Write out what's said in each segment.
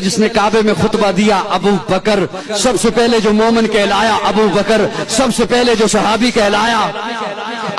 جس نے کعبے میں خطبہ دیا ابو بکر، سب سے پہلے جو مومن کہلایا ابو بکر، سب سے پہلے جو صحابی کہلایا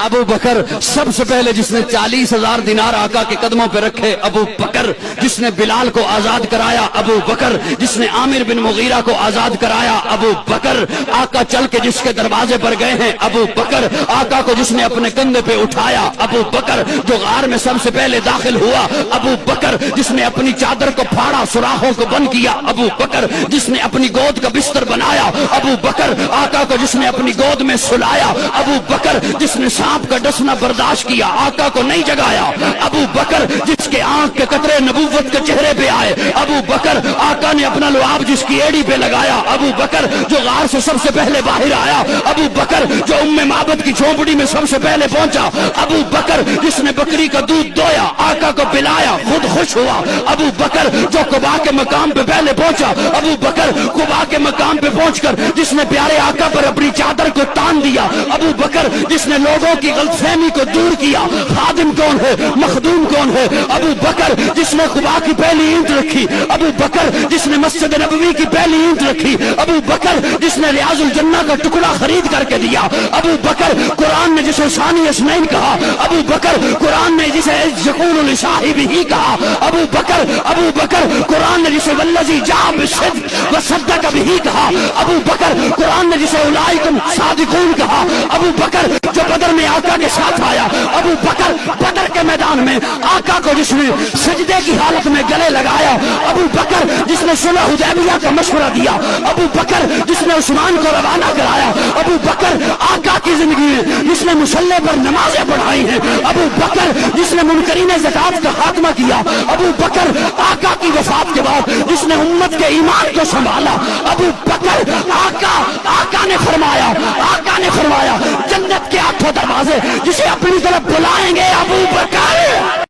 ابو بکر، سب سے پہلے جس نے 40,000 دینار آقا کے قدموں پہ رکھے ابو بکر، جس نے بلال کو آزاد کرایا ابو بکر، جس نے عامر بن مغیرہ کو آزاد کرایا ابو بکر، آقا چل کے جس کے دروازے پر گئے ہیں ابو بکر، آقا کو جس نے اپنے کندھے پہ اٹھایا ابو بکر، جو غار میں سب سے پہلے داخل ہوا ابو بکر، جس نے اپنی چادر کو پھاڑا سوراخوں کو بند کیا ابو بکر، جس نے اپنی گود کا بستر بنایا ابو بکر، آقا کو جس نے اپنی گود میں سلایا ابو بکر، جس نے سانپ کا ڈسنا برداشت کیا آقا کو نہیں جگایا ابو بکر، جس کے آنکھ کے قطرے نبوت کے چہرے پہ آئے ابو بکر، آقا نے اپنا لعاب جس کی ایڑی پہ لگایا ابو بکر، جو غار سے سب سے پہلے باہر آیا ابو بکر، جو معبد کی جھونپڑی میں سب سے پہلے پہنچا ابو بکر، جس نے بکری کا دودھ دویا آقا کو پلایا خود خوش ہوا ابو بکر، جو قباء کے مقام پہ پہلے پہنچا ابو بکر، قباء کے مقام پہ پہنچ کر جس نے پیارے آقا پر اپنی چادر کو تان دیا ابو بکر، جس نے لوگوں کی غلط فہمی کو دور کیا خادم کون ہے مخدوم کون ہے ابو بکر، جس نے قباء کی پہلی اینٹ رکھی ابو بکر، جس نے مسجد نبوی کی پہلی اینٹ رکھی ابو بکر، جس نے ریاض الجنہ کا ٹکڑا خرید کر کے دیا ابو بکر، قرآن نے جسے ثانی اسنین کہا ابو بکر، قرآن نے جسے یقول لصاحبہ کہا ابو بکر، قرآن نے جسے والذی جاء بالصدق وصدق بہ کہا ابو بکر، قرآن نے جسے اولئک صادقون کہا ابو بکر، جو بدر میں آقا کے ساتھ آیا ابو بکر، بدر کے میدان میں آقا کو جس نے سجدے کی حالت میں گلے لگایا ابو بکر، جس نے صلح حدیبیہ کا مشورہ دیا ابو بکر، جس نے عثمان کو روانہ کرایا ابو بکر، آقا کی زندگی میں جس نے مصلی پر نمازیں پڑھائی ہیں ابو بکر، جس نے منکرین زکات کا خاتمہ کیا ابو بکر، آقا کی وفات کے بعد جس نے امت کے ایمان کو سنبھالا ابو بکر، آقا نے فرمایا جنت کے 8 دروازے جسے اپنی طرف بلائیں گے ابو بکر۔